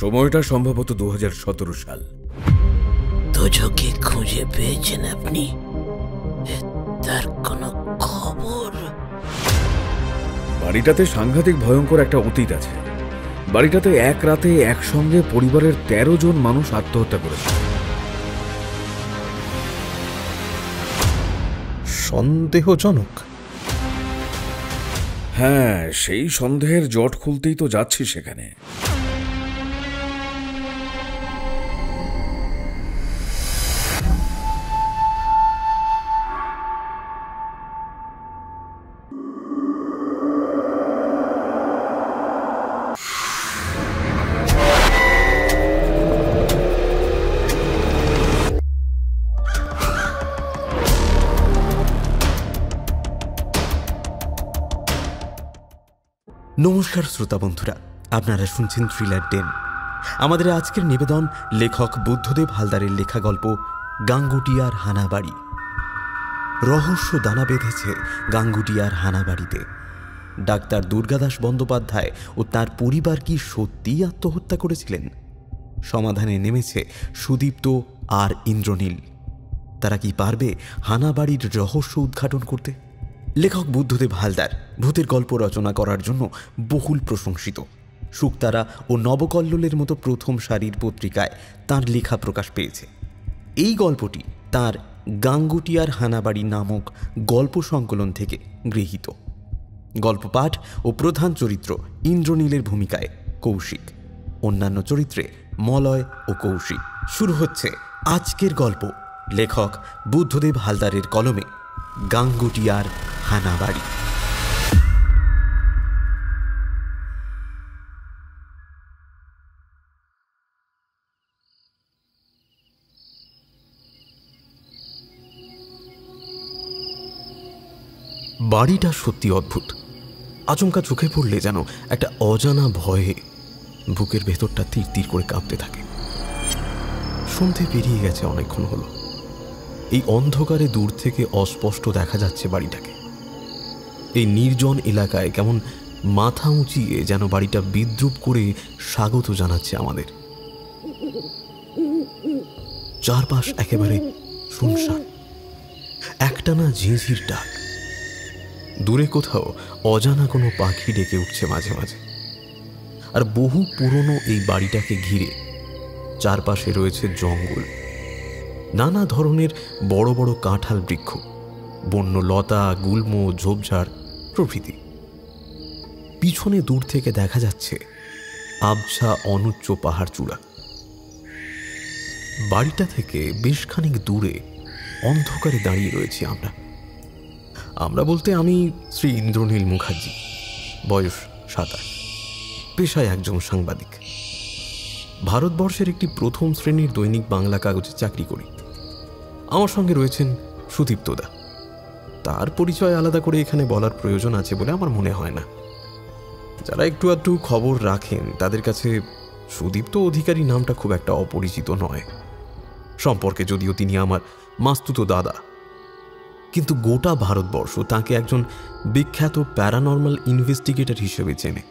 সময়টা সম্ভবত 2017 সাল। দুজনকে খুঁজে পেয়েছেন আপনি? তার কোনো খবর? বাড়িটাতে সাংঘাতিক ভয়ঙ্কর একটা অতীত আছে। বাড়িটাতে এক রাতে একসঙ্গে পরিবারের 13 জন মানুষ আত্মহত্যা করেছে। সন্দেহজনক? হ্যাঁ, সেই সন্দেহের জট খুলতেই তো যাচ্ছি সেখানে। নমস্কার শ্রোতা বন্ধুরা, আপনারা শুনছেন থ্রিলার ডেন। আমাদের আজকের নিবেদন লেখক বুদ্ধদেব হালদারের লেখা গল্প গাঙ্গুটিয়ার হানাবাড়ি। রহস্য দানা বেঁধেছে গাঙ্গুটিয়ার হানাবাড়িতে। ডাক্তার দুর্গাদাস বন্দ্যোপাধ্যায় ও তার পরিবার কি সত্যিই আত্মহত্যা করেছিলেন? সমাধানে নেমেছে সুদীপ্ত আর ইন্দ্রনীল। তারা কি পারবে হানাবাড়ির রহস্য উদ্ঘাটন করতে? লেখক বুদ্ধদেব হালদার ভূতের গল্প রচনা করার জন্য বহুল প্রশংসিত। শুকতারা ও নবকল্লোলের মতো প্রথম সারির পত্রিকায় তাঁর লেখা প্রকাশ পেয়েছে। এই গল্পটি তাঁর গাঙ্গুটিয়ার হানাবাড়ি নামক গল্প সংকলন থেকে গৃহীত। গল্প পাঠ ও প্রধান চরিত্র ইন্দ্রনীলের ভূমিকায় কৌশিক, অন্যান্য চরিত্রে মলয় ও কৌশিক। শুরু হচ্ছে আজকের গল্প লেখক বুদ্ধদেব হালদারের কলমে গাঙ্গুটিয়ার হানাবাড়ি। বাড়িটা সত্যি অদ্ভুত। আচমকা চোখে পড়লে যেন একটা অজানা ভয়ে বুকের ভেতরটা তীর তীর করে কাঁপতে থাকে। সন্ধে পেরিয়ে গেছে, অনেকক্ষণ হলো। এই অন্ধকারে দূর থেকে অস্পষ্ট দেখা যাচ্ছে বাড়িটাকে। এই নির্জন এলাকায় কেমন মাথা উঁচিয়ে যেন বাড়িটা বিদ্রুপ করে স্বাগত জানাচ্ছে আমাদের। চারপাশ একেবারে শুনশান, একটানা ঝিঁঝির ডাক। দূরে কোথাও অজানা কোনো পাখি ডেকে উঠছে মাঝে মাঝে। আর বহু পুরনো এই বাড়িটাকে ঘিরে চারপাশে রয়েছে জঙ্গল, নানা ধরনের বড় বড় কাঁঠাল বৃক্ষ, বন্য লতা, গুল্ম, ঝোপঝাড় প্রভৃতি। পিছনে দূর থেকে দেখা যাচ্ছে আবছা অনুচ্চ পাহাড় চূড়া। বাড়িটা থেকে বেশ খানিক দূরে অন্ধকারে দাঁড়িয়ে রয়েছি আমরা বলতে আমি শ্রী ইন্দ্রনীল মুখার্জি, বয়স 27, পেশায় একজন সাংবাদিক। ভারতবর্ষের একটি প্রথম শ্রেণীর দৈনিক বাংলা কাগজে চাকরি করি। আমার সঙ্গে রয়েছেন সুদীপ্তদা। তার পরিচয় আলাদা করে এখানে বলার প্রয়োজন আছে বলে আমার মনে হয় না। যারা একটু আধটু খবর রাখেন তাদের কাছে সুদীপ্ত অধিকারী নামটা খুব একটা অপরিচিত নয়। সম্পর্কে যদিও তিনি আমার মাস্তুতো দাদা, কিন্তু গোটা ভারতবর্ষ তাকে একজন বিখ্যাত প্যারানর্মাল ইনভেস্টিগেটর হিসেবে চেনে।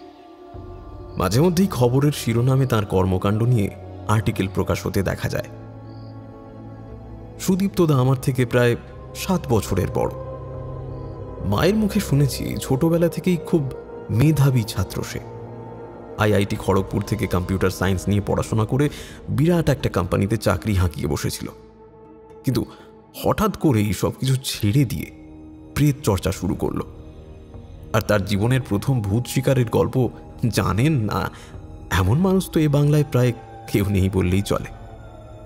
মাঝে মধ্যেই খবরের শিরোনামে তার কর্মকাণ্ড নিয়ে আর্টিকেল প্রকাশ হতে দেখা যায়। সুদীপ্তদা আমার থেকে প্রায় 7 বছরের বড়। মায়ের মুখে শুনেছি ছোটবেলা থেকেই খুব মেধাবী ছাত্র সে। আইআইটি খড়গপুর থেকে কম্পিউটার সায়েন্স নিয়ে পড়াশোনা করে বিরাট একটা কোম্পানিতে চাকরি হাঁকিয়ে বসেছিল। কিন্তু হঠাৎ করেই সবকিছু ছেড়ে দিয়ে প্রেত চর্চা শুরু করলো। আর তার জীবনের প্রথম ভূত শিকারের গল্প জানেন না এমন মানুষ তো এ বাংলায় প্রায় কেউ নেই বললেই চলে।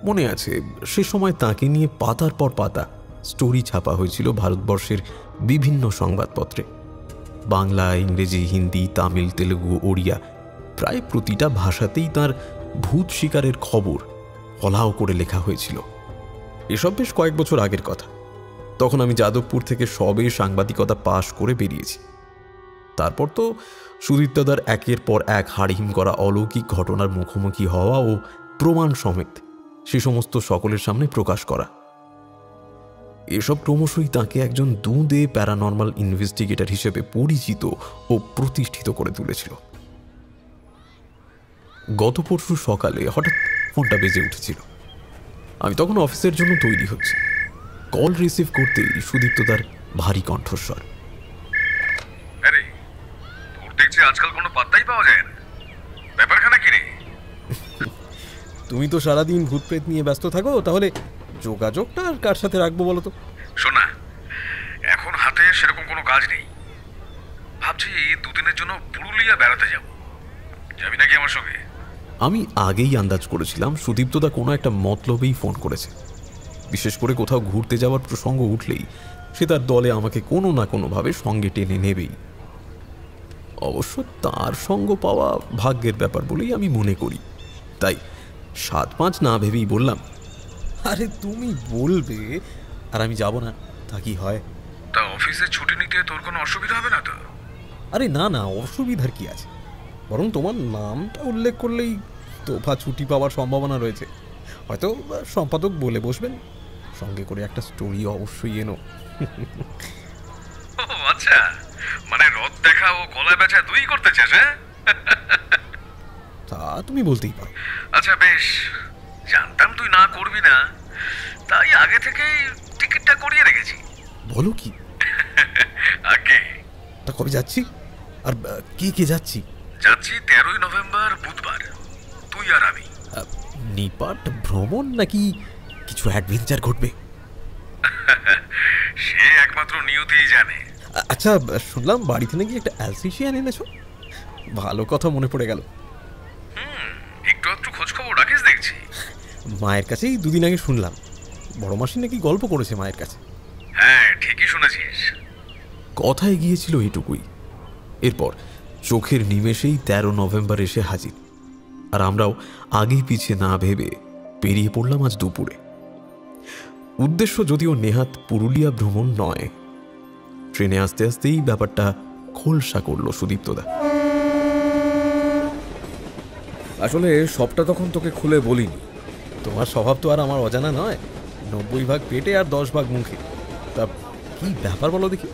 মনে আছে সে সময় তাকে নিয়ে পাতার পর পাতা স্টোরি ছাপা হয়েছিল ভারতবর্ষের বিভিন্ন সংবাদপত্রে। বাংলা, ইংরেজি, হিন্দি, তামিল, তেলেগু, ওড়িয়া প্রায় প্রতিটা ভাষাতেই তার ভূত শিকারের খবর ফলাও করে লেখা হয়েছিল। এসব বেশ কয়েক বছর আগের কথা। তখন আমি যাদবপুর থেকে সবে সাংবাদিকতা পাশ করে বেরিয়েছি। তারপর তো সুদীপ্তদার একের পর এক হাড়হিম করা অলৌকিক ঘটনার মুখোমুখি হওয়া ও প্রমাণ সমেত সে সমস্ত সকলের সামনে প্রকাশ করা। এসব ক্রমশই তাকে একজন দুঁদে প্যারানর্মাল ইনভেস্টিগেটর হিসেবে পরিচিত ও প্রতিষ্ঠিত করে তুলেছিল। গত পরশু সকালে হঠাৎ ফোনটা বেজে উঠেছিল। আমি তখন অফিসের জন্য তৈরি হচ্ছি। কল রিসিভ করতেই সুদীপ্ত তার ভারী কণ্ঠস্বর। আরে তোর দেখছি আজকাল কোনো পাত্তাই পাওয়া যায় না, ব্যাপারখানা কি রে? তুমি তো সারাদিন ভূত প্রেত নিয়ে ব্যস্ত থাকো, তাহলে যোগাযোগটা আর কার সাথে রাখবো বলো তো? শোনা, এখন হাতে সেরকম কোনো কাজ নেই। ভাবছি দুদিনের জন্য পুরুলিয়া বেড়াতে যাব, যাবি নাকি আমার সঙ্গে? আমি আগেই আন্দাজ করেছিলাম সুদীপ্তদা কোনো একটা মতলবেই ফোন করেছে। বিশেষ করে কোথাও ঘুরতে যাওয়ার প্রসঙ্গ উঠলেই সে তার দলে আমাকে কোনো না কোনোভাবে সঙ্গে টেনে নেবেই। অবশ্য তার সঙ্গ পাওয়া ভাগ্যের ব্যাপার বলেই আমি মনে করি। তাই 7-5 না ভেবেই বললাম, আরে তুমি বলবে আর আমি যাব না, তা কি হয়? তা অফিসে ছুটি নিতে তোর কোনো অসুবিধা হবে না তো? আরে না না, অসুবিধার কি আছে? বরং তোমার নামটা উল্লেখ করলেই তোফা ছুটি পাওয়ার সম্ভাবনা রয়েছে। হয়তো সম্পাদক বলে বসবেন, সঙ্গে করে একটা স্টোরি অবশ্যই এনো। ও আচ্ছা, মানে রথ দেখা ও কলা বেচা দুই করতে চাস? হ্যাঁ, তা তুমি বলতেই পারো। আচ্ছা বেশ, জানতাম তুই না করবি না, তাই আগে থেকেই টিকিটটা করিয়ে রেখেছি। বলো কি? আগে তা কবে যাচ্ছি? আর কে কে যাচ্ছি? যাচ্ছি 13ই নভেম্বর বুধবার, তুই আর আমি। নিপাট ভ্রমণ নাকি কিছু অ্যাডভেঞ্চার ঘটবে? সে একমাত্র নিয়তিই জানে। আচ্ছা, শুনলাম বাড়িতে নাকি একটা অ্যালসেশিয়ান এনেছো। ভালো কথা মনে পড়ে গেল। একটু একটু খোঁজ খবর রাখিস দেখছি। মায়ের কাছেই দুদিন আগে শুনলাম বড় মাসি নাকি গল্প করেছে মায়ের কাছে। হ্যাঁ ঠিকই শুনেছিস। কথায় গিয়েছিল এটুকুই। এরপর চোখের নিমেষেই 13 নভেম্বর এসে হাজির। আর আমরাও আগে পিছে না ভেবে পেরিয়ে পড়লাম আজ দুপুরে। উদ্দেশ্য যদিও নেহাত পুরুলিয়া ভ্রমণ নয়। ট্রেনে আসতে আসতেই ব্যাপারটা খোলসা করলো সুদীপ্তদা। আসলে সবটা তখন তোকে খুলে বলিনি। তোমার স্বভাব তো আর আমার অজানা নয়। 90 ভাগ পেটে আর 10 ভাগ মুখে। তা কি ব্যাপার বলো দেখি।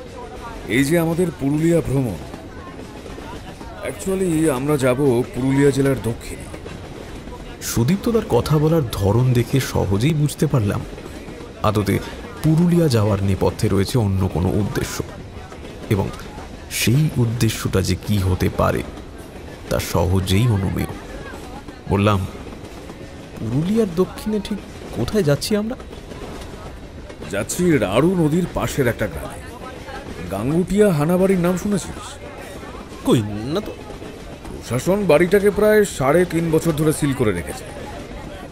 এই যে আমাদের পুরুলিয়া ভ্রমণ, অ্যাকচুয়ালি আমরা যাব পুরুলিয়া জেলার দক্ষিণে। সুদীপ্তদার কথা বলার ধরন দেখে সহজেই বুঝতে পারলাম আদতে পুরুলিয়া যাওয়ার নেপথ্যে রয়েছে অন্য কোনো উদ্দেশ্য, এবং সেই উদ্দেশ্যটা যে কি হতে পারে তা সহজেই অনুমেয়। বললাম, পুরুলিয়ার দক্ষিণে ঠিক কোথায় যাচ্ছি আমরা? যাচ্ছি রাড়ু নদীর পাশের একটা গ্রামে, গাঙ্গুটিয়া হানাবাড়ির নাম শুনেছিস? কই না তো। প্রশাসন বাড়িটাকে প্রায় 3.5 বছর ধরে সিল করে রেখেছে।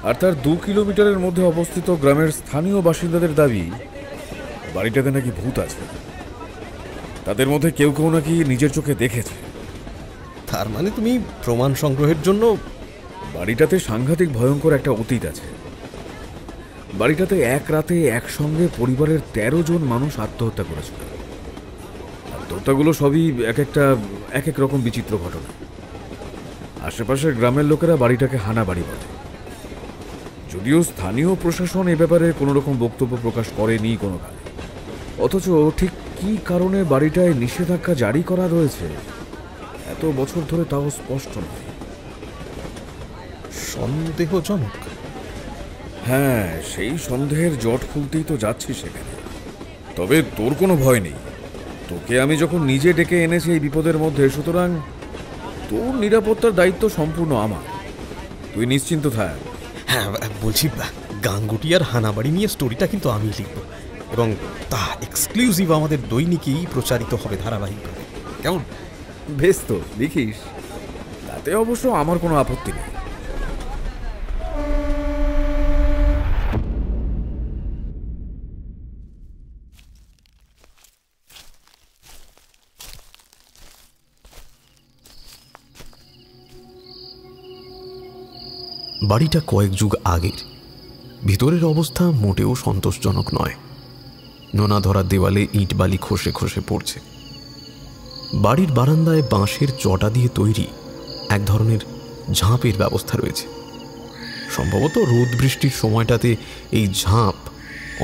আর তার 2 কিলোমিটারের মধ্যে অবস্থিত গ্রামের স্থানীয় বাসিন্দাদের দাবি বাড়িটাতে নাকি ভূত আছে। তাদের মধ্যে কেউ কেউ নাকি নিজের চোখে দেখেছে। তার মানে তুমি প্রমাণ সংগ্রহের জন্য? বাড়িটাতে সাংঘাতিক ভয়ঙ্কর একটা অতীত আছে। বাড়িটাতে এক রাতে একসঙ্গে পরিবারের 13 জন মানুষ আত্মহত্যা করেছিল। আত্মহত্যাগুলো সবই এক এক রকম বিচিত্র ঘটনা। আশেপাশের গ্রামের লোকেরা বাড়িটাকে হানাবাড়ি বলে। যদিও স্থানীয় প্রশাসন এ ব্যাপারে কোনো রকম বক্তব্য প্রকাশ করেনি কোনো কালে, অথচ ঠিক কী কারণে বাড়িটায় নিষেধাজ্ঞা জারি করা রয়েছে এত বছর ধরে তাও স্পষ্ট নয়। সন্দেহজনক। হ্যাঁ, সেই সন্দেহের জট খুলতেই তো যাচ্ছি সেখানে। তবে তোর কোনো ভয় নেই, তোকে আমি যখন নিজে ডেকে এনেছি এই বিপদের মধ্যে, সুতরাং তোর নিরাপত্তার দায়িত্ব সম্পূর্ণ আমার। তুই নিশ্চিন্ত থাক। হ্যাঁ বলছি, গাঙ্গুটিয়ার হানাবাড়ি নিয়ে স্টোরিটা কিন্তু আমি লিখব, এবং তা এক্সক্লুসিভ আমাদের দৈনিকেই প্রচারিত হবে ধারাবাহিকভাবে। কেমন? বেশ, তো দেখিস, তাতে অবশ্য আমার কোনো আপত্তি নেই। বাড়িটা কয়েক যুগ আগের। ভিতরের অবস্থা মোটেও সন্তোষজনক নয়। নোনা ধরা দেওয়ালে ইট বালি খসে খসে পড়ছে। বাড়ির বারান্দায় বাঁশের চটা দিয়ে তৈরি এক ধরনের ঝাঁপের ব্যবস্থা রয়েছে। সম্ভবত রোদ বৃষ্টির সময়টাতে এই ঝাঁপ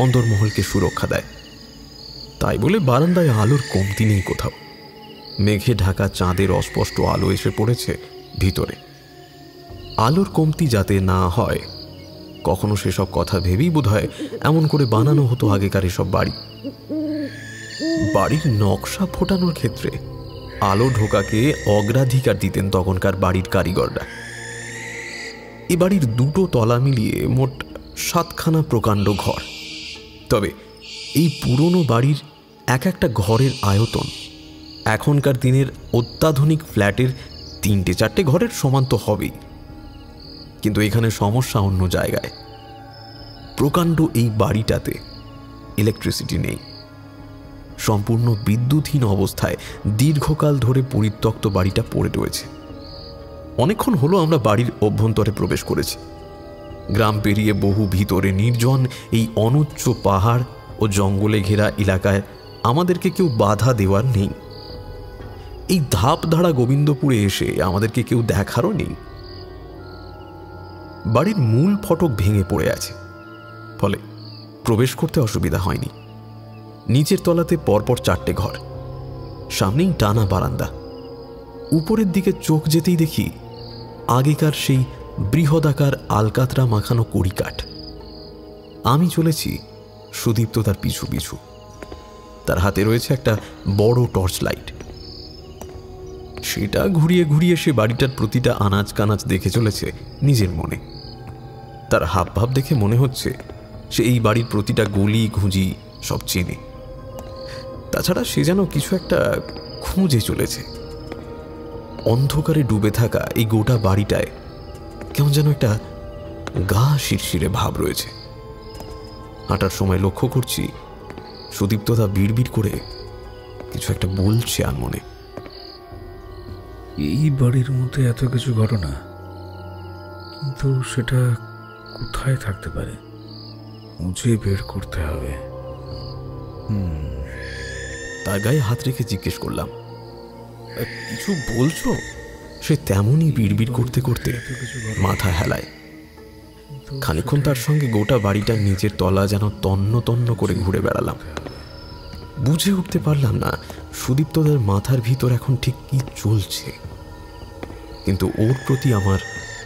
অন্দরমহলকে সুরক্ষা দেয়। তাই বলে বারান্দায় আলোর কমতি নেই কোথাও। মেঘে ঢাকা চাঁদের অস্পষ্ট আলো এসে পড়েছে ভিতরে। আলোর কমতি যাতে না হয়, কখনো সেসব কথা ভেবেই বোধহয় এমন করে বানানো হতো আগেকার এসব বাড়ি। বাড়ির নকশা ফোটানোর ক্ষেত্রে আলো ঢোকাকে অগ্রাধিকার দিতেন তখনকার বাড়ির কারিগররা। এ বাড়ির দুটো তলা মিলিয়ে মোট 7খানা প্রকাণ্ড ঘর। তবে এই পুরনো বাড়ির এক একটা ঘরের আয়তন এখনকার দিনের অত্যাধুনিক ফ্ল্যাটের 3-4টে ঘরের সমান তো হবেই। কিন্তু এখানে সমস্যা অন্য জায়গায়। প্রকাণ্ড এই বাড়িটাতে ইলেকট্রিসিটি নেই। সম্পূর্ণ বিদ্যুৎহীন অবস্থায় দীর্ঘকাল ধরে পরিত্যক্ত বাড়িটা পড়ে রয়েছে। অনেকক্ষণ হলো আমরা বাড়ির অভ্যন্তরে প্রবেশ করেছি। গ্রাম পেরিয়ে বহু ভিতরে নির্জন এই অনুচ্চ পাহাড় ও জঙ্গলে ঘেরা এলাকায় আমাদেরকে কেউ বাধা দেওয়ার নেই। এই ধাপধাড়া গোবিন্দপুরে এসে আমাদেরকে কেউ দেখারও নেই। বাড়ির মূল ফটক ভেঙে পড়ে আছে, ফলে প্রবেশ করতে অসুবিধা হয়নি। নিচের তলাতে পরপর 4টে ঘর, সামনেই টানা বারান্দা। উপরের দিকে চোখ যেতেই দেখি আগেকার সেই বৃহদাকার আলকাতরা মাখানো কড়িকাঠ। আমি চলেছি সুদীপ্ত তার পিছু পিছু। তার হাতে রয়েছে একটা বড় টর্চ লাইট। সেটা ঘুরিয়ে ঘুরিয়ে সে বাড়িটার প্রতিটা আনাজ কানাজ দেখে চলেছে নিজের মনে। তার হাবভাব দেখে মনে হচ্ছে সে এই বাড়ির প্রতিটা গলি ঘুঁজি সব চেনে। তাছাড়া সে যেন কিছু একটা খুঁজে চলেছে। অন্ধকারে ডুবে থাকা এই গোটা বাড়িটায় কেমন যেন একটা গা শিরশিরে ভাব রয়েছে। হাঁটার সময় লক্ষ্য করছি সুদীপ্তদা বিড়বিড় করে কিছু একটা বলছে আনমনে। এই বাড়ির মধ্যে এত কিছু ঘটনা, কিন্তু সেটা কোথায় থাকতে পারে? খুঁজে বের করতে হবে। তার গায়ে হাত রেখে জিজ্ঞেস করলাম, কিছু বলছো? সে তেমনই বিড়বিড় করতে করতে মাথা হেলায়। খানিকক্ষণ তার সঙ্গে গোটা বাড়িটার নিচের তলা যেন তন্ন তন্ন করে ঘুরে বেড়ালাম। বুঝে উঠতে পারলাম না সুদীপ্তদের মাথার ভিতর এখন ঠিক কি চলছে, কিন্তু ওর প্রতি আমার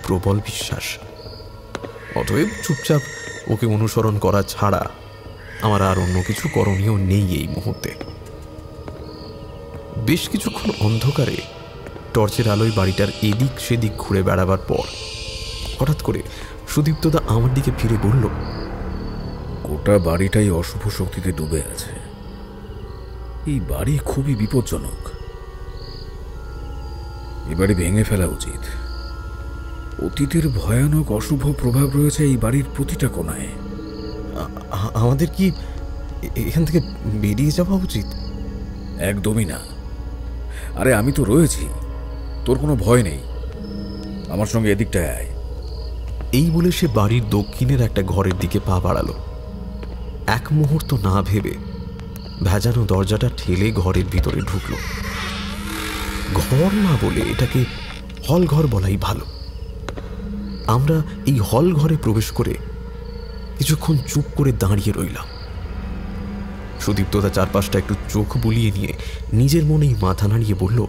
প্রবল বিশ্বাস। অতএব চুপচাপ ওকে অনুসরণ করা ছাড়া আমার আর অন্য কিছু করণীয় নেই এই মুহূর্তে। বেশ কিছুক্ষণ অন্ধকারে টর্চের আলোয় বাড়িটার এদিক সেদিক ঘুরে বেড়াবার পর হঠাৎ করে সুদীপ্তদা আমার দিকে ফিরে বলল, গোটা বাড়িটাই অশুভ শক্তিতে ডুবে আছে। এই বাড়ি খুবই বিপজ্জনক। এই বাড়ি ভেঙে ফেলা উচিত। অতীতের ভয়ানক অশুভ প্রভাব রয়েছে এই বাড়ির প্রতিটা কোণায়। আমাদের কি এখান থেকে বেরিয়ে যাওয়া উচিত? একদমই না। আরে আমি তো রয়েছি, তোর কোনো ভয় নেই। আমার সঙ্গে এদিকটায় আয়। এই বলে সে বাড়ির দক্ষিণের একটা ঘরের দিকে পা বাড়ালো। এক মুহূর্ত না ভেবে ভেজানো দরজাটা ঠেলে ঘরের ভিতরে ঢুকলো। ঘর না বলে এটাকে হল ঘর বলাই ভালো। আমরা এই হল ঘরে প্রবেশ করে কিছুক্ষণ চুপ করে দাঁড়িয়ে রইলাম। সুদীপ্তদা চারপাশটা একটু চোখ বুলিয়ে নিয়ে নিজের মনেই মাথা নাড়িয়ে বলল,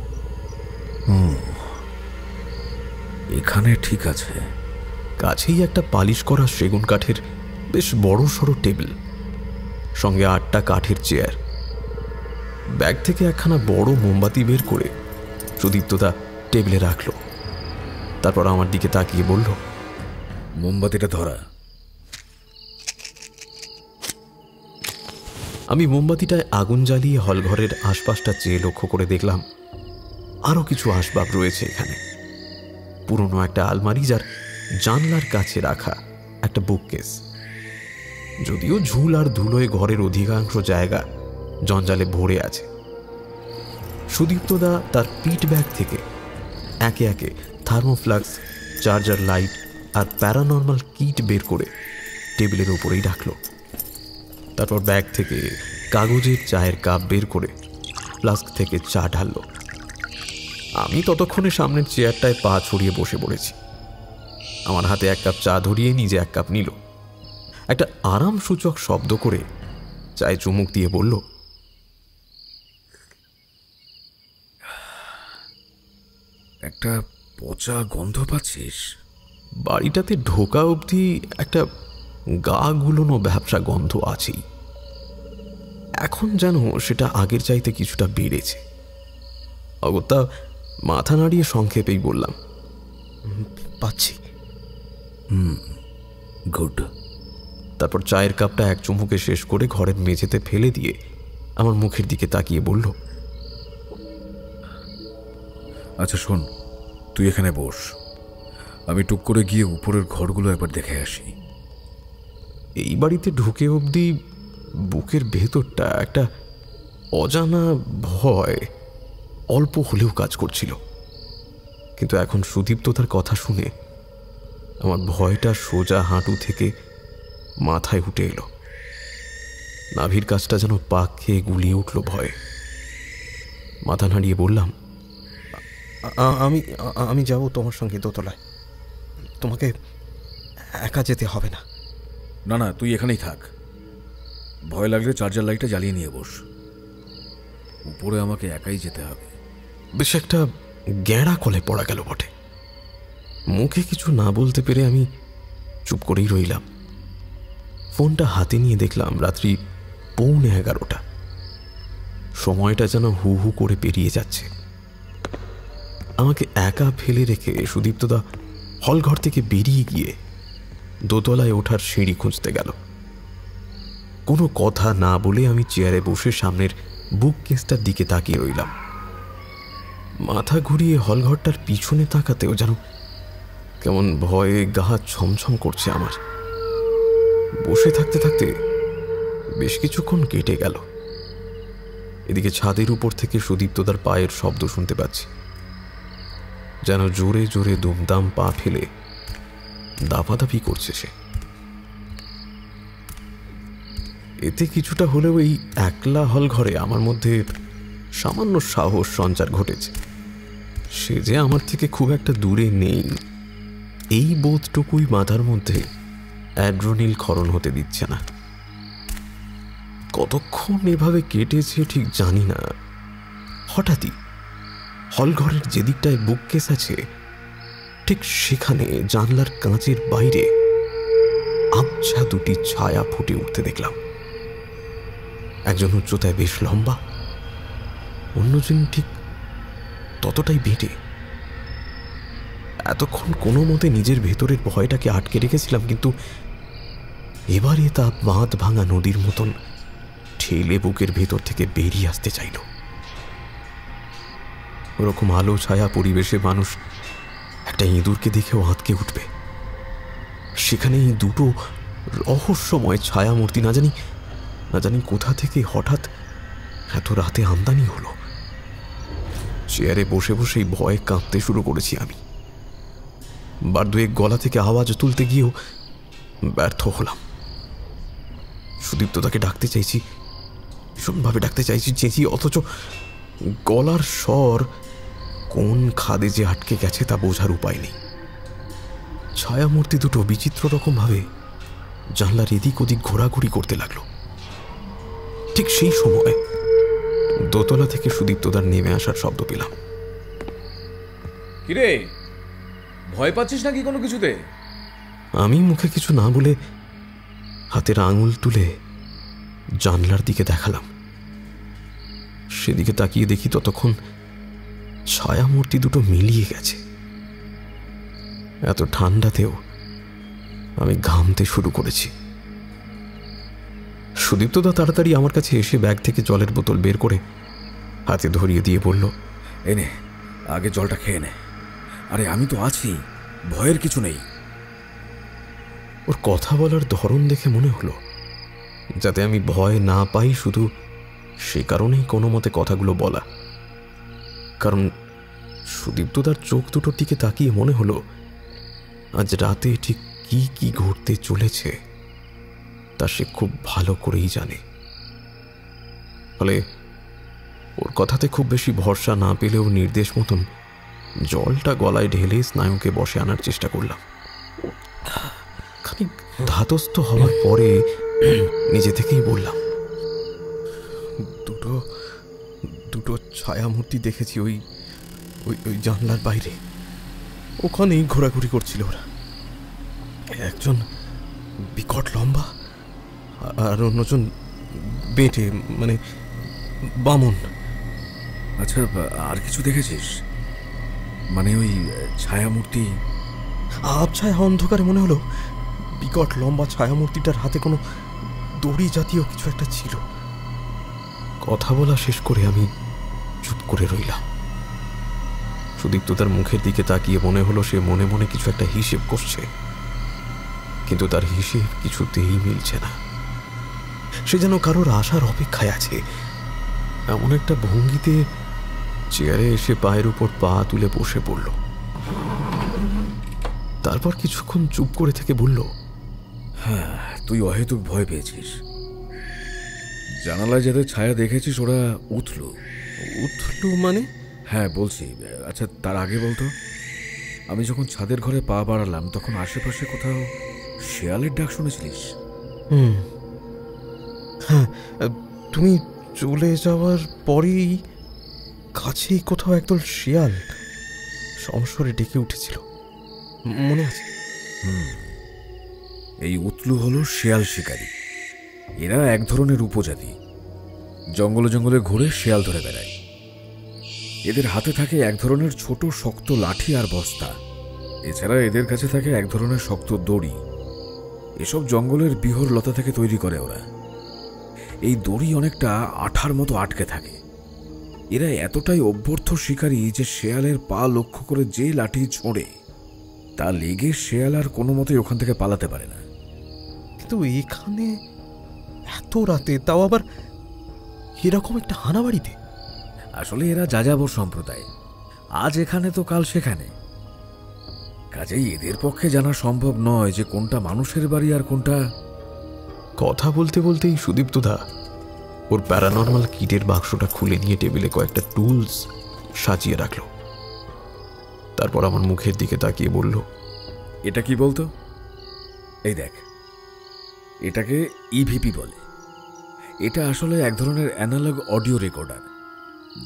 এখানে ঠিক আছে। কাছেই একটা পালিশ করা সেগুন কাঠের বেশ বড় সড়ো টেবিল, সঙ্গে 8টা কাঠের চেয়ার। ব্যাগ থেকে একখানা বড় মোমবাতি বের করে সুদীপ্তদা টেবিলে রাখল। তারপর আমার দিকে তাকিয়ে বলল, মোমবাতিটা ধরা। আমি মোমবাতিটায় আগুন জ্বালিয়ে হলঘরের আশপাশটা চেয়ে লক্ষ্য করে দেখলাম আরও কিছু আসবাব রয়েছে এখানে। পুরনো একটা আলমারি, যার জানলার কাছে রাখা একটা বুককেস। যদিও ঝুল আর ধুলোয় ঘরের অধিকাংশ জায়গা জঞ্জালে ভরে আছে। সুদীপ্তদা তার পিঠ ব্যাগ থেকে একে একে থার্মোফ্লাক্স, চার্জার লাইট আর প্যারানর্মাল কিট বের করে টেবিলের উপরেই রাখল। তারপর ব্যাগ থেকে কাগজের চায়ের কাপ বের করে ফ্লাস্ক থেকে চা ঢালল। আমি ততক্ষণে সামনের চেয়ারটায় পা ছড়িয়ে বসে পড়েছি। আমার হাতে 1 কাপ চা ধরিয়ে নিজে 1 কাপ নিল। একটা আরামসূচক শব্দ করে চায়ে চুমুক দিয়ে বলল, একটা পচা গন্ধ পাচ্ছিস? বাড়িটাতে ঢোকা অবধি একটা গা গুলোনো ব্যবসা গন্ধ আছেই। এখন যেন সেটা আগের চাইতে কিছুটা বেড়েছে। অগত্যা মাথা নাড়িয়ে সংক্ষেপেই বললাম, পাচ্ছি। গুড। তারপর চায়ের কাপটা এক চুমুকে শেষ করে ঘরের মেঝেতে ফেলে দিয়ে আমার মুখের দিকে তাকিয়ে বলল, আচ্ছা শোন, তুই এখানে বস, আমি টুক করে গিয়ে উপরের ঘরগুলো একবার দেখে আসি। এই বাড়িতে ঢুকে অবধি বুকের ভেতরটা একটা অজানা ভয় অল্প হলেও কাজ করছিল, কিন্তু এখন সুদীপ্ততার কথা শুনে আমার ভয়টা সোজা হাঁটু থেকে মাথায় উঠে এলো। নাভির কাছটা যেন পাক খেয়ে গুলিয়ে উঠল ভয়ে। মাথা নাড়িয়ে বললাম, আমি আমি যাব তোমার সঙ্গে দোতলায়। তোমাকে একা যেতে হবে না। না না, তুই এখানেই থাক। ভয় লাগলে চার্জার লাইটটা জ্বালিয়ে নিয়ে বস। উপরে আমাকে একাই যেতে হবে। বেশ একটা গ্যাঁড়া কলে পড়া গেল বটে। মুখে কিছু না বলতে পেরে আমি চুপ করেই রইলাম। ফোনটা হাতে নিয়ে দেখলাম রাত্রি 11:45। সময়টা যেন হু হু করে পেরিয়ে যাচ্ছে। আমাকে একা ফেলে রেখে সুদীপ্তদা হলঘর থেকে বেরিয়ে গিয়ে দোতলায় ওঠার সিঁড়ি খুঁজতে গেল। কোনো কথা না বলে আমি চেয়ারে বসে সামনের বুক কেসটার দিকে তাকিয়ে রইলাম। মাথা ঘুরিয়ে হলঘরটার পিছনে তাকাতেও যেন কেমন ভয়ে গা ছমছম করছে আমার। বসে থাকতে থাকতে বেশ কিছুক্ষণ কেটে গেল। এদিকে ছাদের উপর থেকে সুদীপ্তদার পায়ের শব্দ শুনতে পাচ্ছি, যেন জোরে জোরে দুমদাম পা ফেলে দাপাদাপি করছে সে। এতে কিছুটা হলেও এই একলা হল ঘরে আমার মধ্যে সামান্য সাহস সঞ্চার ঘটেছে। সে যে আমার থেকে খুব একটা দূরে নেই, এই বোধটুকুই মাথার মধ্যে অ্যাড্রোনিল ক্ষরণ হতে দিচ্ছে না। কতক্ষণ এভাবে কেটেছে ঠিক জানি না। হঠাৎই হলঘরের যেদিকটায় বুক কেস আছে ঠিক সেখানে জানলার কাঁচের বাইরে আবছা দুটি ছায়া ফুটে উঠতে দেখলাম। একজন উচ্চতায় বেশ লম্বা, অন্যজন ঠিক ততটাই বেটে। এতক্ষণ কোনো মতে নিজের ভেতরের ভয়টাকে আটকে রেখেছিলাম, কিন্তু এবারে তা বাঁধ ভাঙা নদীর মতন ঠেলে বুকের ভেতর থেকে বেরিয়ে আসতে চাইল। ওরকম আলো ছায়া পরিবেশে মানুষ একটা ইঁদুরকে দেখেও আঁতকে উঠবে। সেখানে এই দুটো রহস্যময় ছায়ামূর্তি না জানি কোথা থেকে হঠাৎ এত রাতে আমদানি হলো। চেয়ারে বসে বসেই ভয়ে কাঁপতে শুরু করেছি আমি। বার দুয়েক গলা থেকে আওয়াজ তুলতে গিয়েও ব্যর্থ হলাম। সুদীপ্তদাকে ডাকতে চাইছি, ভীষণভাবে ডাকতে চাইছি চেঁচিয়ে, অথচ গলার স্বর কোন খাদে যে আটকে গেছে তা বোঝার উপায় নেই। ছায়ামূর্তি দুটো বিচিত্র রকমভাবে জানলার এদিক ওদিক ঘোরাঘুরি করতে লাগলো। ঠিক সেই সময় দোতলা থেকে সুদীপ্তদার নেমে আসার শব্দ পেলাম। কিরে, ভয় পাচ্ছিস নাকি কোনো কিছুতে? আমি মুখে কিছু না বলে হাতের আঙুল তুলে জানলার দিকে দেখালাম। সেদিকে তাকিয়ে দেখি ততক্ষণ ছায়ামূর্তি দুটো মিলিয়ে গেছে। এত ঠান্ডাতেও আমি ঘামতে শুরু করেছি। সুদীপ্তদা তাড়াতাড়ি আমার কাছে এসে ব্যাগ থেকে জলের বোতল বের করে হাতে ধরিয়ে দিয়ে বলল, এনে আগে জলটা খেয়ে নে। আরে আমি তো আছি, ভয়ের কিছু নেই। ওর কথা বলার ধরন দেখে মনে হলো যাতে আমি ভয় না পাই, শুধু সে কারণেই কোনো মতে কথাগুলো বলা। কারণ সুদীপ্তদার চোখ দুটোর দিকে তাকিয়ে মনে হলো আজ রাতে ঠিক কি কি ঘটতে চলেছে তা সে খুব ভালো করেই জানে। ফলে ওর কথাতে খুব বেশি ভরসা না পেলেও নির্দেশ মতন জলটা গলায় ঢেলে স্নায়ুকে বসে আনার চেষ্টা করলাম। খানিক ধাতস্থ হওয়ার পরে নিজে থেকেই বললাম, দুটো ছায়ামূর্তি দেখেছি ওই ওই ওই জানলার বাইরে, ওখানেই ঘোরাঘুরি করছিল ওরা। একজন বিকট লম্বা আর অন্যজন বেটে, মানে বামন। আচ্ছা, আর কিছু দেখেছিস? মানে ওই ছায়ামূর্তি? আবছায়া অন্ধকারে মনে হলো বিকট লম্বা ছায়ামূর্তিটার হাতে কোনো দড়ি জাতীয় কিছু একটা ছিল। কথা বলা শেষ করে আমি চুপ করে রইলাম। সুদীপ্ত তার মুখের দিকে তাকিয়ে মনে হলো সে মনে মনে কিছু একটা হিসেব করছে, কিন্তু তার হিসেব কিছুতেই মিলছে না। সে যেন কারোর আশার অপেক্ষায় আছে। এমন একটা ভঙ্গিতে চেয়ারে এসে পায়ের উপর পা তুলে বসে পড়ল। তারপর কিছুক্ষণ চুপ করে থেকে বলল, হ্যাঁ, তুই অহেতুক ভয় পেয়েছিস। জানালায় যাদের ছায়া দেখেছিস ওরা উঠল। উঠল মানে? হ্যাঁ বলছি। আচ্ছা, তার আগে বলতো, আমি যখন ছাদের ঘরে পা বাড়ালাম তখন আশেপাশে কোথাও শেয়ালের ডাক শুনেছিলিস? হ্যাঁ, তুমি চলে যাওয়ার পরেই কাছেই কোথাও একদল শিয়াল সমস্বরে ডেকে উঠেছিল, মনে আছে? এই উতলু হলো শেয়াল শিকারী। এরা এক ধরনের উপজাতি, জঙ্গলে জঙ্গলে ঘুরে শেয়াল ধরে বেড়ায়। এদের হাতে থাকে এক ধরনের ছোট শক্ত লাঠি আর বস্তা। এছাড়া এদের কাছে থাকে এক ধরনের শক্ত দড়ি। এসব জঙ্গলের বিহর লতা থেকে তৈরি করে ওরা। এই দড়ি অনেকটা আঠার মতো আটকে থাকে। এরা এতটাই অভ্যর্থ শিকারী যে শেয়ালের পা লক্ষ্য করে যে লাঠি ছোঁড়ে তা লেগে শেয়াল আর কোনো মতেই ওখান থেকে পালাতে পারে না। কিন্তু এখানে এত রাতে, তাও আবার এরকম একটা হানাবাড়িতে? আসলে এরা যাযাবর সম্প্রদায়, আজ এখানে তো কাল সেখানে। কাজেই এদের পক্ষে জানা সম্ভব নয় যে কোনটা মানুষের বাড়ি আর কোনটা। কথা বলতে বলতেই সুদীপ্তদা ওর প্যারানর্মাল কিটের বাক্সটা খুলে নিয়ে টেবিলে কয়েকটা টুলস সাজিয়ে রাখল। তারপর আমার মুখের দিকে তাকিয়ে বলল, এটা কি বলতো? এই দেখ, এটাকে ইভিপি বলে। এটা আসলে এক ধরনের অ্যানালগ অডিও রেকর্ডার।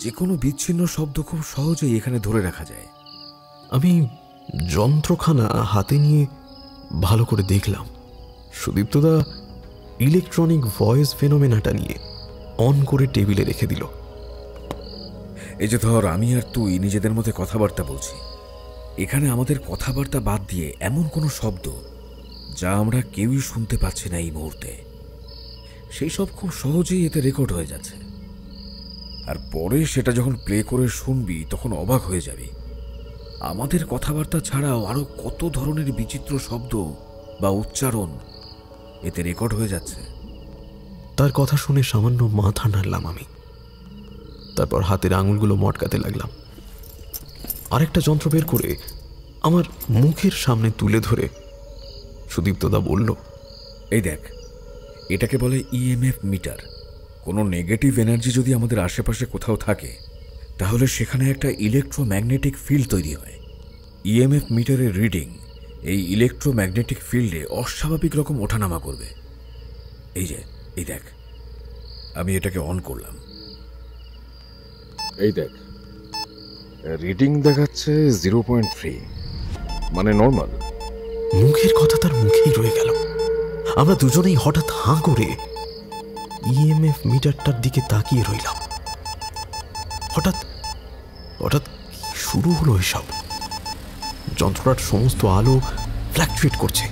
যে কোনো বিচ্ছিন্ন শব্দ খুব সহজেই এখানে ধরে রাখা যায়। আমি যন্ত্রখানা হাতে নিয়ে ভালো করে দেখলাম। সুদীপ্তদা ইলেকট্রনিক ভয়েস ফেনোমেনাটা নিয়ে অন করে টেবিলে রেখে দিল। এই যে ধর, আমি আর তুই নিজেদের মধ্যে কথাবার্তা বলছি। এখানে আমাদের কথাবার্তা বাদ দিয়ে এমন কোনো শব্দ যা আমরা কেউই শুনতে পাচ্ছি না এই মুহূর্তে, সেই সব খুব সহজেই এতে রেকর্ড হয়ে যাচ্ছে। আর পরে সেটা যখন প্লে করে শুনবি তখন অবাক হয়ে যাবি। আমাদের কথাবার্তা ছাড়াও আরো কত ধরনের বিচিত্র শব্দ বা উচ্চারণ এতে রেকর্ড হয়ে যাচ্ছে। তার কথা শুনে সামান্য মাথা নাড়লাম আমি। তারপর হাতের আঙুলগুলো মটকাতে লাগলাম। আরেকটা যন্ত্র বের করে আমার মুখের সামনে তুলে ধরে সুদীপ্তদা বলল, এই দেখ, এটাকে বলে ইএমএফ মিটার। কোনো নেগেটিভ এনার্জি যদি আমাদের আশেপাশে কোথাও থাকে তাহলে সেখানে একটা ইলেকট্রোম্যাগনেটিক ফিল্ড তৈরি হয়। ইএমএফ মিটারের রিডিং এই ইলেকট্রোম্যাগনেটিক ফিল্ডে অস্বাভাবিক রকম ওঠানামা করবে। এই দেখ, আমি এটাকে অন করলাম। এই দেখ, রিডিং দেখাচ্ছে 0.3, মানে নর্মাল। মুখের কথা তার মুখেই রয়ে গেল। আমরা দুজনেই হঠাৎ হাঁ করে ইএমএফ মিটারটার দিকে তাকিয়ে রইলাম। হঠাৎ হঠাৎ শুরু হলো এসব। যন্ত্রটার সমস্ত আলো ফ্ল্যাকচুয়েট করছে।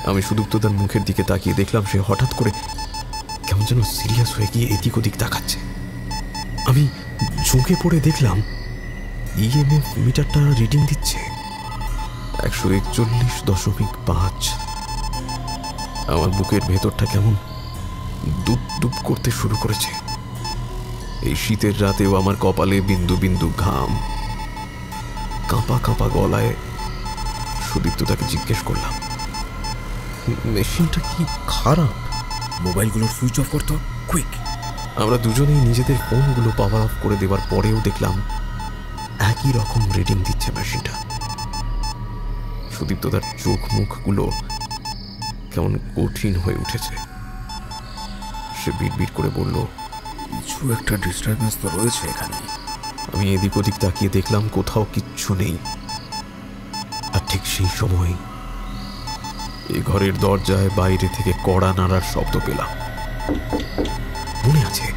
আমি সুদীপ্তদার মুখের দিকে তাকিয়ে দেখলাম সে হঠাৎ করে কেমন যেন সিরিয়াস হয়ে গিয়ে এদিক ওদিক তাকাচ্ছে। আমি ঝুঁকে পড়ে দেখলাম ইএমএফ মিটারটা রিডিং দিচ্ছে 141.5। আমার বুকের ভেতরটা কেমন ডুব ডুব করতে শুরু করেছে। এই শীতের রাতেও আমার কপালে বিন্দু বিন্দু ঘাম। কাঁপা কাঁপা গলায় সুদীপ্তদাকে জিজ্ঞেস করলাম, মেশিনটা কি খারাপ? মোবাইলগুলোর সুইচ অফ করতো, কুইক। আমরা দুজনেই নিজেদের ফোনগুলো পাওয়ার অফ করে দেওয়ার পরেও দেখলাম একই রকম রিডিং দিচ্ছে মেশিনটা। সুদীপ্তদার চোখ মুখগুলো কেমন কঠিন হয়ে উঠেছে। সে বিড়বিড় করে বলল, কিছু একটা ডিস্টারবেন্স তো রয়েছে এখানে। আমি এদিক ওদিক তাকিয়ে দেখলাম কোথাও কিচ্ছু নেই। আর ঠিক সেই সময় এই ঘরের দরজায় বাইরে থেকে কড়া নাড়ার শব্দ পেলাম। মনে আছে,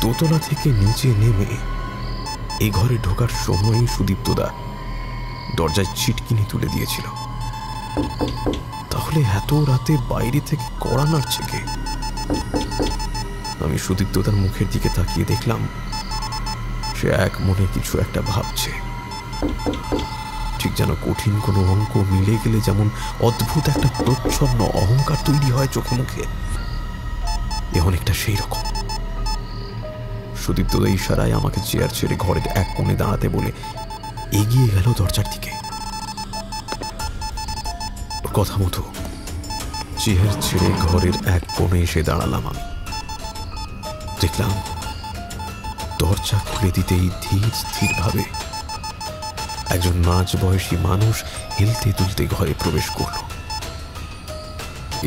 দোতলা থেকে নিচে নেমে এই ঘরে ঢোকার সময়ই সুদীপ্তদা দরজায় ছিটকিনি তুলে দিয়েছিল। তাহলে এত রাতে বাইরে থেকে কড়া নাড়ছে কে? আমি সুদীপ্তদার মুখের দিকে তাকিয়ে দেখলাম সে এক মনে কিছু একটা ভাবছে। ঠিক যেন কঠিন কোনো অঙ্ক মিলে গেলে যেমন অদ্ভুত একটা প্রচ্ছন্ন অহংকার তৈরি হয় চোখে মুখে, এ অনেকটা সেই রকম। সুদীপ্তদা ইশারায় আমাকে চেয়ার ছেড়ে ঘরের এক কোণে দাঁড়াতে বলে এগিয়ে গেল দরজার দিকে। কথা মতো চেয়ার ছেড়ে ঘরের এক কোণে এসে দাঁড়ালাম আমি। দেখলাম দরজা খুলে দিতেই ধীর স্থির ভাবে একজন মাঝবয়সী মানুষ হেলতে দুলতে ঘরে প্রবেশ করল।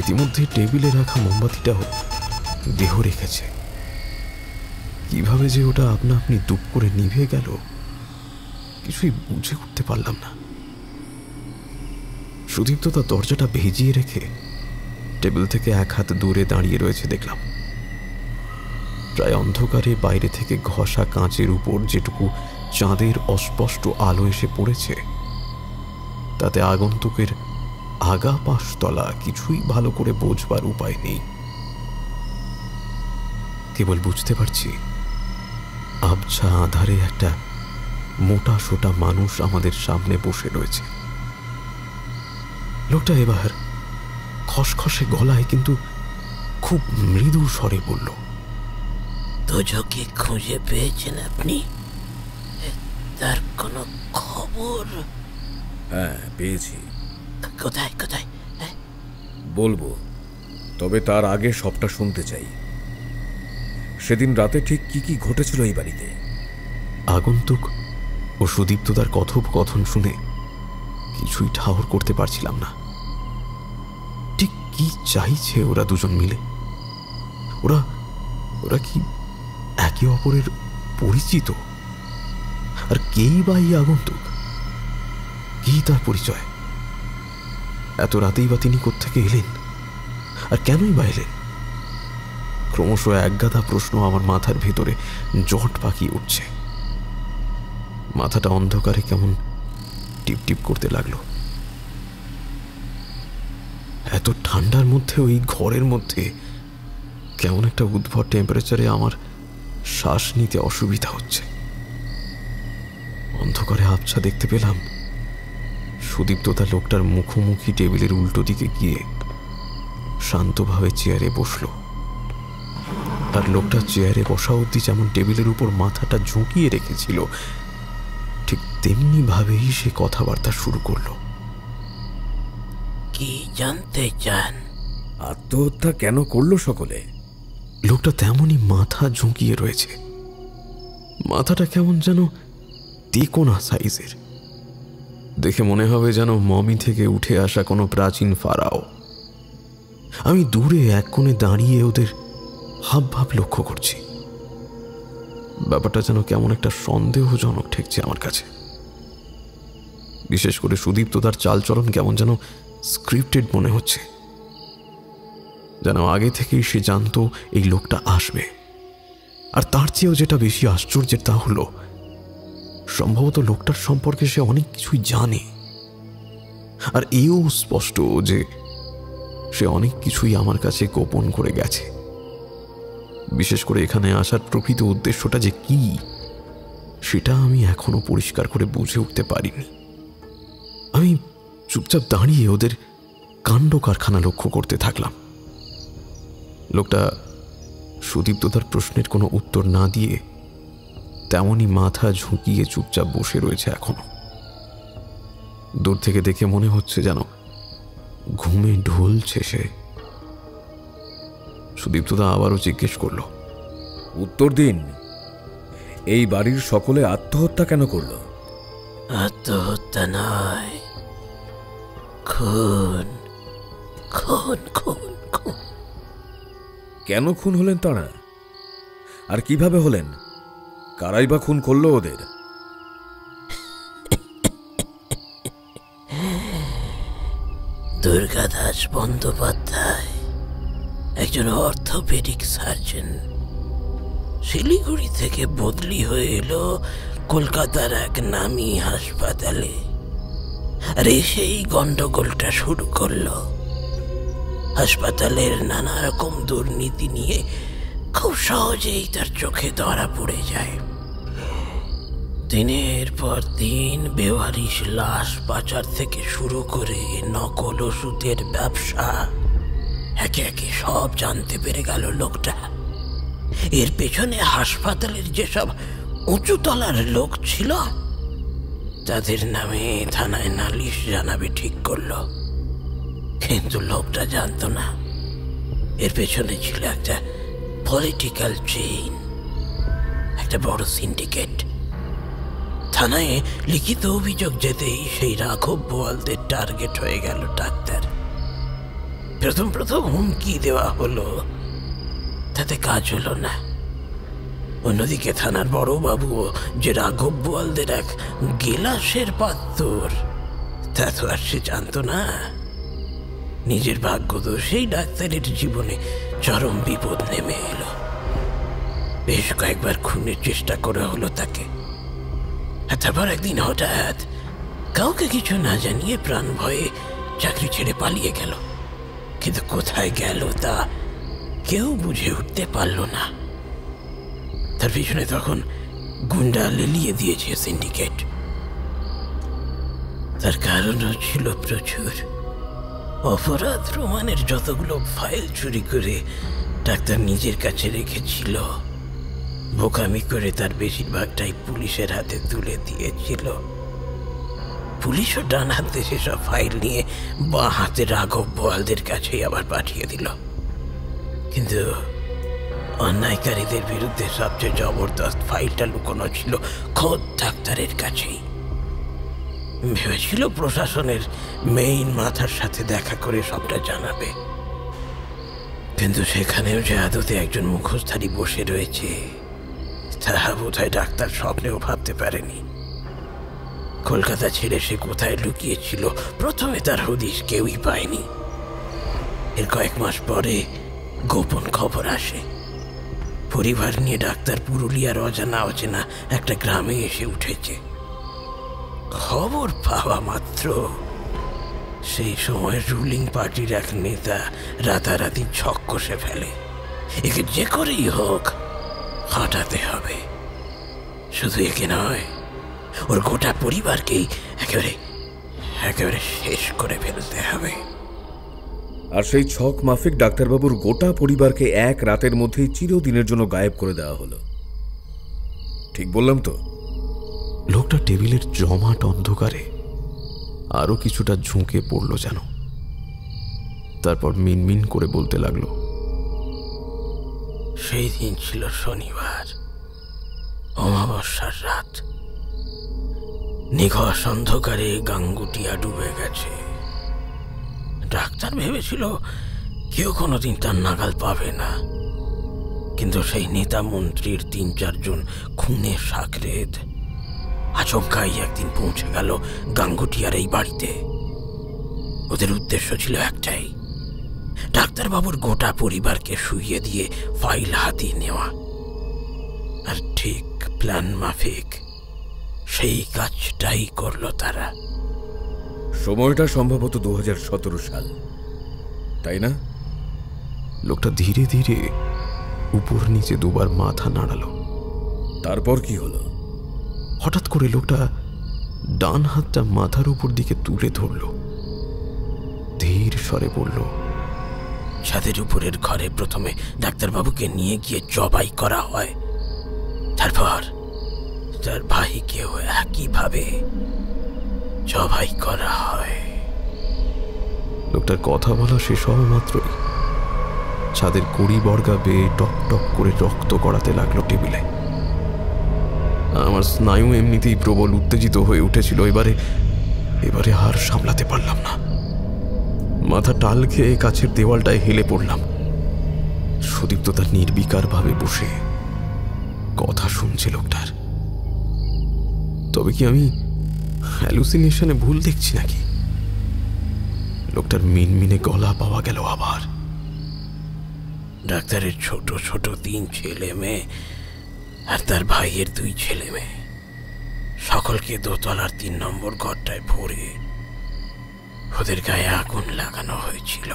ইতিমধ্যে টেবিলে রাখা মোমবাতিটাও দেহ রেখেছে। কিভাবে যে ওটা আপনা আপনি দুপ করে নিভে গেল কিছুই বুঝে উঠতে পারলাম না। সুদীপ্ত তার দরজাটা ভেজিয়ে রেখে টেবিল থেকে এক হাত দূরে দাঁড়িয়ে রয়েছে দেখলাম। প্রায় অন্ধকারে বাইরে থেকে ঘষা কাঁচের উপর যেটুকু চাঁদের অস্পষ্ট আলো এসে পড়েছে তাতে আগন্তুকের আগা পাশতলা কিছুই ভালো করে বোঝবার উপায় নেই। কেবল বুঝতে পারছি আবছা আধারে একটা মোটা সোটা মানুষ আমাদের সামনে বসে রয়েছে। লোকটা এবার খসখসে গলায় কিন্তু খুব মৃদু স্বরে বলল, তোজোকে খুঁজে পেয়েছেন আপনি? তার কোনো খবর? হ্যাঁ, পেয়েছি। কোথায় কোথায়? বলবো, তবে তার আগে সবটা শুনতে চাই। সেদিন রাতে ঠিক কি কি ঘটেছিল এই বাড়িতে? আগন্তুক ও সুদীপ্তদার কথোপকথন শুনে কিছুই ঠাহর করতে পারছিলাম না। ঠিক কি চাইছে ওরা দুজন মিলে? ওরা ওরা কি একে অপরের পরিচিত? আর কেই বা এই আগন্তুক? কি তার পরিচয়? এত রাতেই বা তিনি কোত্থেকে এলেন? আর কেনই বা এলেন? ক্রমশ একগাদা প্রশ্ন আমার মাথার ভেতরে জট পাকিয়ে উঠছে। মাথাটা অন্ধকারে কেমন টিপ টিপ করতে লাগলো। এত ঠান্ডার মধ্যে ওই ঘরের মধ্যে কেমন একটা উদ্ভট টেম্পারেচারে আমার শ্বাস নিতে অসুবিধা হচ্ছে। অন্ধকারে আবছা দেখতে পেলাম সুদীপ্ততা লোকটার মুখোমুখি টেবিলের উল্টো দিকে গিয়ে শান্তভাবে চেয়ারে বসল। আর লোকটা চেয়ারে বসা অবধি যেমন টেবিলের উপর মাথাটা ঝুঁকিয়ে রেখেছিল ঠিক তেমনি ভাবেই সে কথাবার্তা শুরু করলো। কি জানতে চান? আত্মহত্যা কেন করলো সকলে? লোকটা তেমনই মাথা ঝুঁকিয়ে রয়েছে। মাথাটা কেমন যেন তিকোনা সাইজের। দেখে মনে হবে যেন মমি থেকে উঠে আসা কোনো প্রাচীন ফারাও। আমি দূরে এক কোণে দাঁড়িয়ে ওদের হাবভাব লক্ষ্য করছি। ব্যাপারটা যেন কেমন একটা সন্দেহজনক ঠেকছে আমার কাছে। বিশেষ করে সুদীপ্তদার চালচলন কেমন যেন স্ক্রিপ্টেড মনে হচ্ছে। যেন আগে থেকেই সে জানতো এই লোকটা আসবে। আর তার চেয়েও যেটা বেশি আশ্চর্যের তা হলো সম্ভবত লোকটার সম্পর্কে সে অনেক কিছুই জানে। আর এও স্পষ্ট যে সে অনেক কিছুই আমার কাছে গোপন করে গেছে। বিশেষ করে এখানে আসার প্রকৃত উদ্দেশ্যটা যে কি সেটা আমি এখনো পরিষ্কার করে বুঝে উঠতে পারিনি। আমি চুপচাপ দাঁড়িয়ে ওদের কাণ্ড কারখানা লক্ষ্য করতে থাকলাম। লোকটা সুদীপ্তদার প্রশ্নের কোনো উত্তর না দিয়ে তেমনই মাথা ঝুঁকিয়ে চুপচাপ বসে রয়েছে এখনো। দূর থেকে দেখে মনে হচ্ছে যেন ঘুমে ঢলছে সে। সুদীপ্তদা আবারও জিজ্ঞেস করল, উত্তর দিন, এই বাড়ির সকলে আত্মহত্যা কেন করলো? আত্মহত্যা নয়, খুন খুন খুন খুন। কেন খুন হলেন তারা? আর কিভাবে হলেন? কারাই বা খুন করলো ওদের? দুর্গাদাস বন্দ্যোপাধ্যায় একজন অর্থোপেডিক সার্জন। শিলিগুড়ি থেকে বদলি হয়ে এলো কলকাতার এক নামী হাসপাতালে, আর এসেই গন্ডগোলটা শুরু করলো। হাসপাতালের নানা রকম দুর্নীতি নিয়ে খুব সহজেই তার চোখে ধরা পড়ে যায়। দিনের পর দিন বেওয়ারিশ লাশ পাচার থেকে শুরু করে নকল ওষুধের ব্যবসা একে একে সব জানতে পেরে গেল লোকটা। এর পেছনে হাসপাতালের যেসব উঁচু তলার লোক ছিল তাদের নামে থানায় নালিশ জানাবে ঠিক করলো। কিন্তু লোকটা জানতো না এর পেছনে ছিল একটা পলিটিক্যাল চেইন, একটা বড় সিন্ডিকেট। থানায় লিখিত অভিযোগ যেতেই সেই রাঘব বোয়ালদের টার্গেট হয়ে গেল ডাক্তার। প্রথম হুমকি দেওয়া হলো, তাতে কাজ হলো না। অন্যদিকে থানার বড় বাবুও যে রাঘব বোয়ালদের এক গেলাসের পাত্তর তা তো আর সে জানতো না। নিজের ভাগ্যদোষেই ডাক্তারের জীবনে চরম বিপদ নেমে এলো। বেশ কয়েকবার খুনের চেষ্টা করা হলো তাকে। তারপর একদিন হঠাৎ কাউকে কিছু না জানিয়ে প্রাণ ভয়ে চাকরি ছেড়ে পালিয়ে গেল। কিন্তু কোথায় গেল তা কেউ বুঝে উঠতে পারল না। তার পিছনে তখন গুন্ডা লেলিয়ে দিয়েছে সিন্ডিকেট। তার কারণও ছিল প্রচুর। অপরাধ প্রমাণের যতগুলো ফাইল চুরি করে ডাক্তার নিজের কাছে রেখেছিল, বোকামি করে তার বেশিরভাগটাই পুলিশের হাতে তুলে দিয়েছিল। পুলিশও ডান হাতে সেসব ফাইল নিয়ে বাঁ হাতে রাঘব বোয়ালদের কাছেই আবার পাঠিয়ে দিল। কিন্তু অন্যায়কারীদের বিরুদ্ধে সবচেয়ে জবরদস্ত ফাইলটা লুকোনো ছিল খোদ ডাক্তারের কাছেই। ভেবেছিল প্রশাসনের মেইন মাথার সাথে দেখা করে সবটা জানাবে, কিন্তু সেখানেও যে আদতে একজন মুখোশধারী বসে রয়েছে তাহা বোধহয় ডাক্তার স্বপ্নেও ভাবতে পারেনি। কলকাতা ছেড়ে সে কোথায় লুকিয়েছিল প্রথমে তার হদিশ কেউই পায়নি। এর কয়েক মাস পরে গোপন খবর আসে, পরিবার নিয়ে ডাক্তার পুরুলিয়ার অজানা একটা গ্রামে এসে উঠেছে। খবর পাওয়া মাত্র সেই সময় রুলিং পার্টির এক নেতা রাতারাতি ছক কষে ফেলে, একে যে করেই হোক হটাতে হবে। শুধু একে নয়, ওর গোটা পরিবারকেই একেবারে শেষ করে ফেলতে হবে। আর সেই ছক মাফিক ডাক্তারবাবুর গোটা পরিবারকে এক রাতের মধ্যেই চিরদিনের জন্য গায়েব করে দেওয়া হলো। ঠিক বললাম তো? লোকটা টেবিলের জমাট অন্ধকারে আরো কিছুটা ঝুঁকে পড়ল যেন। তারপর মিনমিন করে বলতে লাগলো, সেই দিন ছিল শনিবার, অমাবস্যার রাত। নিখোঁজ অন্ধকারে গাঙ্গুটিয়া ডুবে গেছে। ডাক্তার ভেবেছিল কেউ কোনোদিন তার নাগাল পাবে না, কিন্তু সেই নেতা মন্ত্রীর ৩-৪ জন খুনের সাকরেদ আচমকাই একদিন পৌঁছে গেল গাঙ্গুটিয়ার এই বাড়িতে। ওদের উদ্দেশ্য ছিল একটাই, ডাক্তারবাবুর গোটা পরিবারকে শুইয়ে দিয়ে ফাইল হাতিয়ে নেওয়া। আর ঠিক প্ল্যান মাফিক সেই কাজটাই করলো তারা। সময়টা সম্ভবত 2017 সাল, তাই না? লোকটা ধীরে ধীরে উপর নিচে দুবার মাথা নাড়ালো। তারপর কি হলো? হঠাৎ করে লোকটা ডান হাতটা মাথার উপর দিকে তুলে ধরল, ধীর স্বরে বলল, ছাদের উপরের ঘরে প্রথমে ডাক্তারবাবুকে নিয়ে গিয়ে জবাই করা হয়, তারপর তার ভাইকেও একইভাবে জবাই করা হয়। লোকটার কথা বলা শেষ হওয়া মাত্রই ছাদের কড়ি বর্গা বেয়ে টক টক করে রক্ত গড়াতে লাগলো টেবিলে। আমার স্নায়ু এমনিতেই প্রবল উত্তেজিত হয়ে উঠেছিল। এবারে আর সামলাতে পারলাম না। মাথা টাল খেয়ে কাছের দেওয়ালটায় হেলে পড়লাম। সুদীপ্ত তার নির্বিকার ভাবে বসে কথা শুনছে লোকটার। তবে কি আমি হ্যালুসিনেশনে ভুল দেখছি নাকি? লোকটার মিনমিনে গলা পাওয়া গেল আবার। ডাক্তারের ছোট ছোট 3 ছেলে মেয়ে আর তার ভাইয়ের 2 ছেলে মেয়ে, সকলকে দোতলার 3 নম্বর ঘরটায় ভরে ওদের গায়ে আগুন লাগানো হয়েছিল।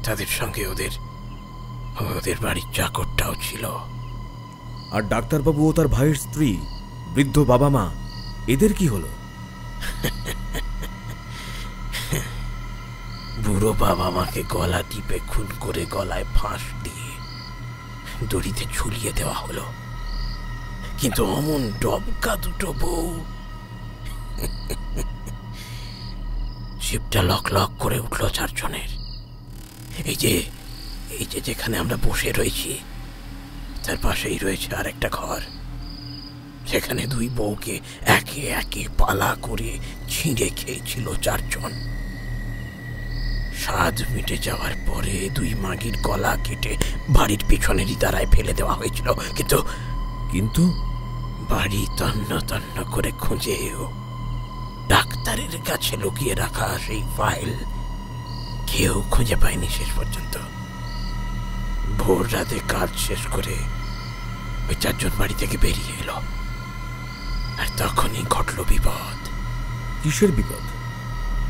তাদের সঙ্গে ওদের বাড়ির চাকরটাও ছিল। আর ডাক্তারবাবু ও তার ভাইয়ের স্ত্রী, বৃদ্ধ বাবা মা, এদের কি হলো? বুড়ো বাবা মাকে গলা টিপে খুন করে গলায় ফাঁস দিয়ে দড়িতে ঝুলিয়ে দেওয়া হলো। কিন্তু অমন ডবকা 2টো বউ শিবটা লক লক করে উঠল 4 জনের। এই যে যেখানে আমরা বসে রয়েছি তার পাশেই রয়েছে আর একটা ঘর, সেখানে 2 বউকে একে একে পালা করে ছিঁড়ে খেয়েছিল 4 জন। স্বাদ মিটে যাওয়ার পরে 2 মাগির গলা কেটে বাড়ির পিছনেরই দাঁড়ায় ফেলে দেওয়া হয়েছিল। কিন্তু বাড়ি তন্ন তন্ন করে খুঁজেও ডাক্তারের কাছে লুকিয়ে রাখা সেই ফাইল কেউ খুঁজে পায়নি শেষ পর্যন্ত। ভোর রাতে কাজ শেষ করে ওই 4 জন বাড়ি থেকে বেরিয়ে এলো, আর তখনই ঘটল বিপদ। কিসের বিপদ?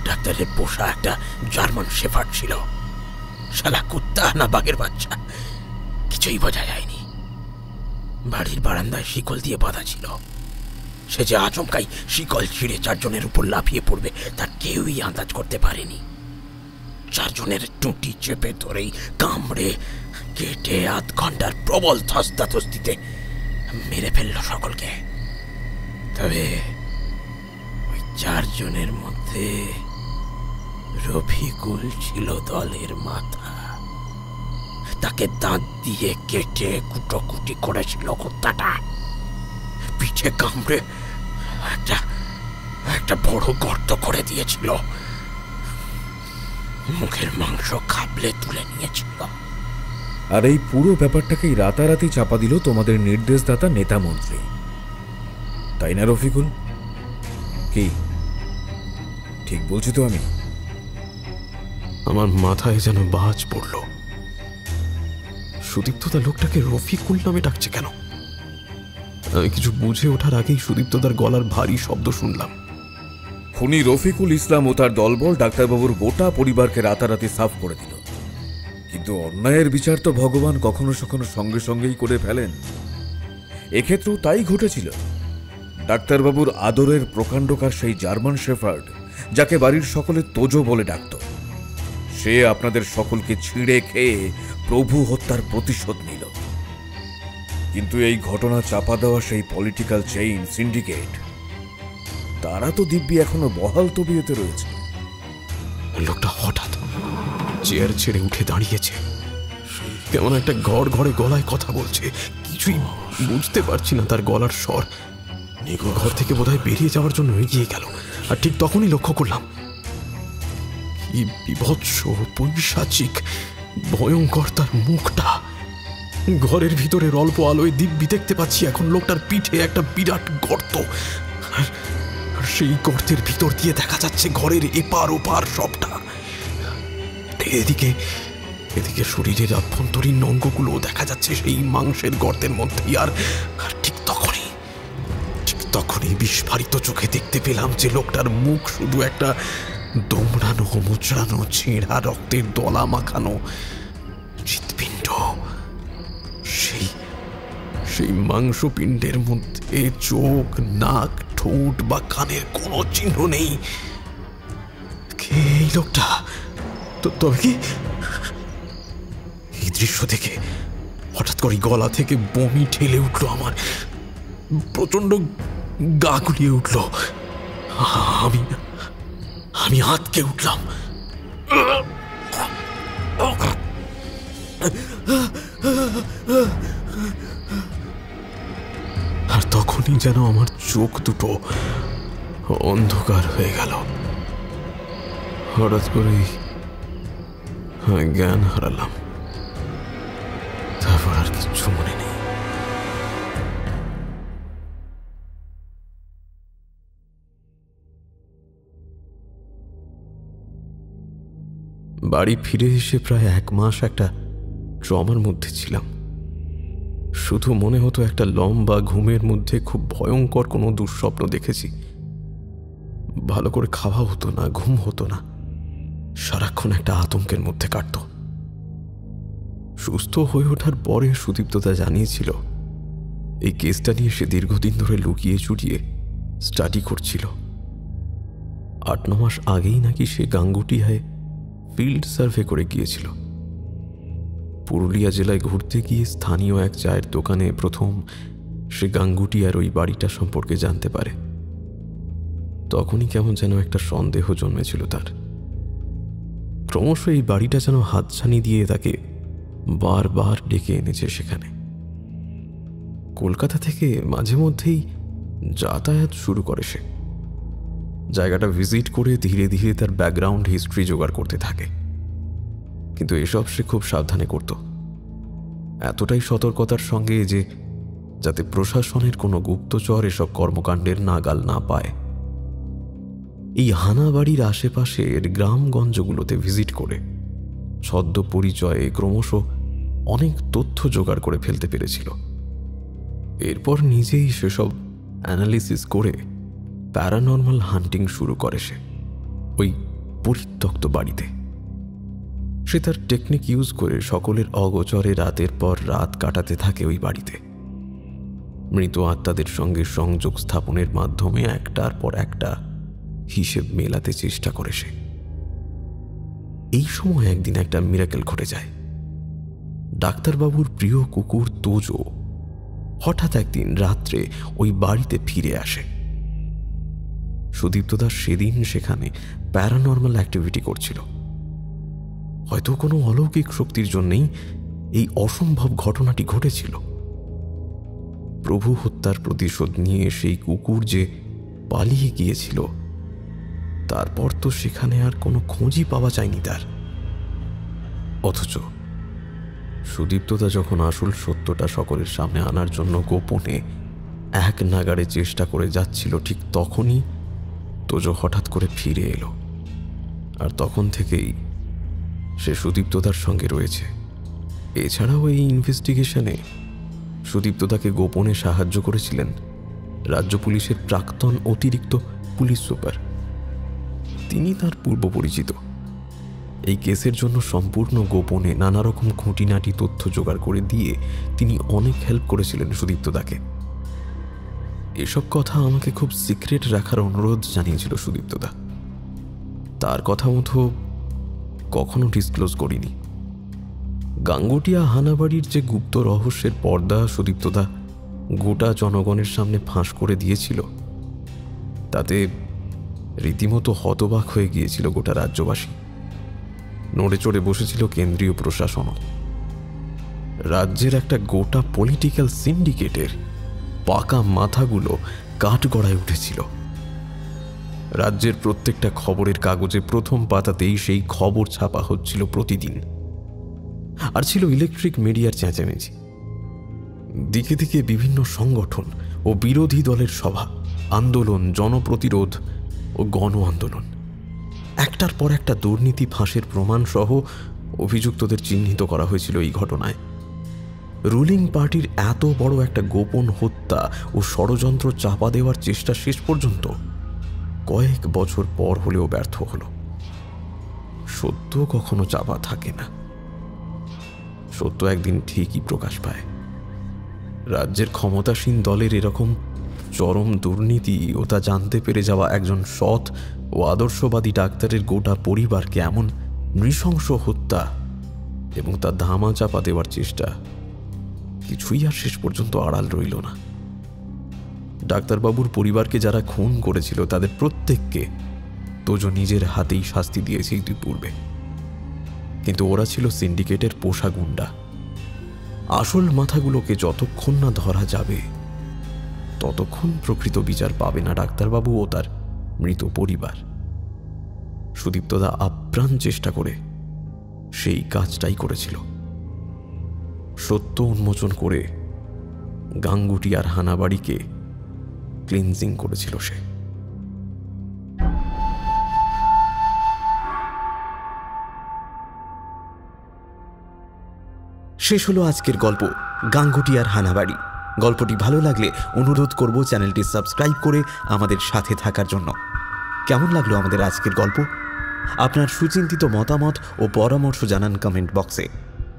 ডাক্তারের পোষা একটা জার্মান শেফার্ড ছিল। শালা কুত্তা না বাঘের বাচ্চা কিছুই বোঝা যায়নি। বাড়ির বারান্দায় শিকল দিয়ে বাঁধা ছিল। সে যে আচমকাই শিকল ছিঁড়ে 4 জনের উপর লাফিয়ে পড়বে তা কেউই আন্দাজ করতে পারেনি। 4 জনের টুটি চেপে ধরেই কামড়ে কেটে 8 ঘন্টার প্রবল ধস্তাধস্তিতে মেরে ফেলল সকলকে। তবে ওই 4 জনের মধ্যে রফিকুল ছিল দলের মাথা। তাকে দাঁত দিয়ে কেটে কুটোকুটি করেছিল কুত্তাটা। পিঠে কামড়ে একটা বড় গর্ত করে দিয়েছিল। মুখের মাংস খাবলে তুলে নিয়েছিল। আর এই পুরো ব্যাপারটাকেই রাতারাতি চাপা দিল তোমাদের নির্দেশদাতা নেতা মন্ত্রী, তাই না রফিকুল? কি ঠিক বলছি তো আমি? আমার মাথায় যেন বাজ পড়ল। সুদীপ্তদা লোকটাকে রফিকুল নামে ডাকছে কেন? আমি কিছু বুঝে ওঠার আগেই সুদীপ্তদার গলার ভারী শব্দ শুনলাম। খুনি রফিকুল ইসলাম ও তার দলবল ডাক্তারবাবুর গোটা পরিবারকে রাতারাতি সাফ করে দিল। কিন্তু অন্যায়ের বিচার তো ভগবান কখনো কখনো সঙ্গে সঙ্গেই করে ফেলেন। এক্ষেত্রেও তাই ঘটেছিল। ডাক্তারবাবুর আদরের প্রকাণ্ডকার সেই জার্মান শেফার্ড, যাকে বাড়ির সকলে তোজো বলে ডাকত, সে আপনাদের সকলকে ছিঁড়ে খেয়ে প্রভু হত্যার প্রতিশোধ নিল। কিন্তু এই ঘটনা চাপা দেওয়া সেই পলিটিক্যাল চেইন সিন্ডিকেট, তারা তো দিব্যি এখনো বহাল তবিয়তে রয়েছে। লোকটা হঠাৎ চেয়ার ছেড়ে উঠে দাঁড়িয়েছে। কেমন একটা ঘরে গলায় কথা বলছে। কিছুই বুঝতে পারছি না তার গলার স্বর। ঘর থেকে বোধহয় বেরিয়ে যাওয়ার জন্য এগিয়ে গেল, আর ঠিক তখনই লক্ষ্য করলাম কি বিভৎস পৈশাচিক ভয়ঙ্কর তার মুখটা। ঘরের ভিতরের অল্প আলোয় দিব্যি দেখতে পাচ্ছি এখন লোকটার পিঠে একটা বিরাট গর্ত, আর সেই গর্তের ভিতর দিয়ে দেখা যাচ্ছে ঘরের এপার ওপার সবটা। এদিকে শরীরের আভ্যন্তরীণ অঙ্গগুলো দেখা যাচ্ছে সেই মাংসের গর্তের মধ্যেই। আর ঠিক তখনই বিস্ফারিত চোখে দেখতে পেলাম যে লোকটার মুখ শুধু একটা দোমড়ানো মোচড়ানো ছেঁড়া রক্তের দলা মাখানো হৃৎপিণ্ড। সেই মাংসপিণ্ডের মধ্যে চোখ, নাক, ঠোঁট বা কানের কোনো চিহ্ন নেই। কে এই লোকটা? তবে কি এই দৃশ্য দেখে হঠাৎ করে গলা থেকে বমি ঠেলে উঠল আমার। প্রচন্ড গা গুলিয়ে উঠল। আমি আঁতকে উঠলাম। আর তখনই যেন আমার চোখ দুটো অন্ধকার হয়ে গেল। হঠাৎ করেই জ্ঞান হারালাম। তারপর আর কিচ্ছু মনে নেই। বাড়ি ফিরে এসে প্রায় 1 মাস একটা ট্রমার মধ্যে ছিলাম। শুধু মনে হতো একটা লম্বা ঘুমের মধ্যে খুব ভয়ঙ্কর কোনো দুঃস্বপ্ন দেখেছি। ভালো করে খাওয়া হতো না, ঘুম হতো না, সারাক্ষণ একটা আতঙ্কের মধ্যে কাটত। সুস্থ হয়ে ওঠার পরে সুদীপ্তদা জানিয়েছিল এই কেসটা নিয়ে সে দীর্ঘদিন ধরে লুকিয়ে চুরিয়ে স্টাডি করছিল। 8-9 মাস আগেই নাকি সে গাঙ্গুটিয়ায় ফিল্ড সার্ভে করে গিয়েছিল। পুরুলিয়া জেলায় ঘুরতে গিয়ে স্থানীয় এক চায়ের দোকানে প্রথম সে গাঙ্গুটিয়ার ওই বাড়িটা সম্পর্কে জানতে পারে। তখনই কেমন যেন একটা সন্দেহ জন্মেছিল তার। ক্রমশ এই বাড়িটা যেন হাতছানি দিয়ে তাকে বারবার ডেকে এনেছে সেখানে। কলকাতা থেকে মাঝে মধ্যেই যাতায়াত শুরু করে সে। জায়গাটা ভিজিট করে ধীরে ধীরে তার ব্যাকগ্রাউন্ড হিস্ট্রি জোগাড় করতে থাকে। কিন্তু এসব সে খুব সাবধানে করত, এতটাই সতর্কতার সঙ্গে যে যাতে প্রশাসনের কোনো গুপ্তচর এসব কর্মকাণ্ডের নাগাল না পায়। এই হানাবাড়ির আশেপাশের গ্রামগঞ্জগুলোতে ভিজিট করে ছদ্ম পরিচয়ে ক্রমশ অনেক তথ্য জোগাড় করে ফেলতে পেরেছিল। এরপর নিজেই সেসব অ্যানালিসিস করে প্যারানর্মাল হান্টিং শুরু করে সে ওই পরিত্যক্ত বাড়িতে। সে তার টেকনিক ইউজ করে সকলের অগোচরে রাতের পর রাত কাটাতে থাকে ওই বাড়িতে। মৃত আত্মাদের সঙ্গে সংযোগ স্থাপনের মাধ্যমে একটার পর একটা হিসেব মেলাতে চেষ্টা করে সে। এই সময় একদিন একটা মিরাকেল ঘটে যায়। ডাক্তারবাবুর প্রিয় কুকুর তোজো হঠাৎ একদিন রাত্রে ওই বাড়িতে ফিরে আসে। সুদীপ্তদা সেদিন সেখানে প্যারানর্মাল অ্যাক্টিভিটি করছিল। হয়তো কোনো অলৌকিক শক্তির জন্যই এই অসম্ভব ঘটনাটি ঘটেছিল। প্রভু হত্যার প্রতিশোধ নিয়ে সেই কুকুর যে পালিয়ে গিয়েছিল, তারপর তো সেখানে আর কোনো খোঁজই পাওয়া যায়নি তার। অথচ সুদীপ্তদা যখন আসল সত্যটা সকলের সামনে আনার জন্য গোপনে এক নাগাড়ে চেষ্টা করে যাচ্ছিল, ঠিক তখনই তোজো হঠাৎ করে ফিরে এলো। আর তখন থেকেই সে সুদীপ্তদার সঙ্গে রয়েছে। এছাড়াও এই ইনভেস্টিগেশনে সুদীপ্তদাকে গোপনে সাহায্য করেছিলেন রাজ্য পুলিশের প্রাক্তন অতিরিক্ত পুলিশ সুপার। তিনি তার পূর্ব পরিচিত। এই কেসের জন্য সম্পূর্ণ গোপনে নানা রকম খুঁটিনাটি তথ্য জোগাড় করে দিয়ে তিনি অনেক হেল্প করেছিলেন সুদীপ্তদাকে। এসব কথা আমাকে খুব সিক্রেট রাখার অনুরোধ জানিয়েছিল সুদীপ্তদা। তার কথা মতো কখনো ডিসক্লোজ করিনি। গাঙ্গুটিয়া হানাবাড়ির যে গুপ্ত রহস্যের পর্দা সুদীপ্তদা গোটা জনগণের সামনে ফাঁস করে দিয়েছিল, তাতে রীতিমতো হতবাক হয়ে গিয়েছিল গোটা রাজ্যবাসী। নড়ে চড়ে বসেছিল কেন্দ্রীয় প্রশাসনও। রাজ্যের একটা গোটা পলিটিক্যাল সিন্ডিকেটের পাকা মাথাগুলো কাঠগড়ায় উঠেছিল। রাজ্যের প্রত্যেকটা খবরের কাগজে প্রথম পাতাতেই সেই খবর ছাপা হচ্ছিল প্রতিদিন। আর ছিল ইলেকট্রিক মিডিয়ার চেঁচামেচি। দিকে দিকে বিভিন্ন সংগঠন ও বিরোধী দলের সভা, আন্দোলন, জনপ্রতিরোধ ও গণ আন্দোলন। একটার পর একটা দুর্নীতি ফাঁসের প্রমাণ সহ অভিযুক্তদের চিহ্নিত করা হয়েছিল এই ঘটনায়। রুলিং পার্টির এত বড় একটা গোপন হত্যা ও ষড়যন্ত্র চাপা দেওয়ার চেষ্টা শেষ পর্যন্ত কয়েক বছর পর হলেও ব্যর্থ হল। সত্য কখনো চাপা থাকে না, সত্য একদিন ঠিকই প্রকাশ পায়। রাজ্যের ক্ষমতাসীন দলের এরকম চরম দুর্নীতি ও তা জানতে পেরে যাওয়া একজন সৎ ও আদর্শবাদী ডাক্তারের গোটা পরিবারকে এমন নৃশংস হত্যা এবং তা ধামা চাপা দেওয়ার চেষ্টা কিছুই আর শেষ পর্যন্ত আড়াল রইল না। ডাক্তারবাবুর পরিবারকে যারা খুন করেছিল তাদের প্রত্যেককে তোজো নিজের হাতেই শাস্তি দিয়েছে ইতিপূর্বে। কিন্তু ওরা ছিল সিন্ডিকেটের পোষা গুন্ডা। আসল মাথাগুলোকে যতক্ষণ না ধরা যাবে ততক্ষণ প্রকৃত বিচার পাবে না ডাক্তারবাবু ও তার মৃত পরিবার। সুদীপ্তদা আপ্রাণ চেষ্টা করে সেই কাজটাই করেছিল। সত্য উন্মোচন করে গাঙ্গুটিয়ার হানাবাড়িকে ক্লিনজিং করেছিল সে। শেষ হলো আজকের গল্প গাঙ্গুটিয়ার হানাবাড়ি। গল্পটি ভালো লাগলে অনুরোধ করব চ্যানেলটি সাবস্ক্রাইব করে আমাদের সাথে থাকার জন্য। কেমন লাগলো আমাদের আজকের গল্প? আপনার সুচিন্তিত মতামত ও পরামর্শ জানান কমেন্ট বক্সে।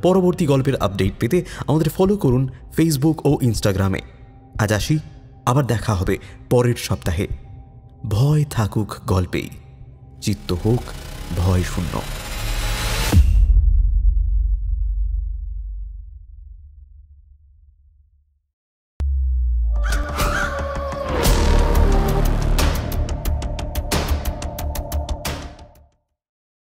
পরবর্তী গল্পের আপডেট পেতে আমাদের ফলো করুন ফেসবুক ও ইনস্টাগ্রামে। আজ আসি, আবার দেখা হবে পরের সপ্তাহে। ভয় থাকুক গল্পেই, চিত্ত হোক ভয় শূন্য।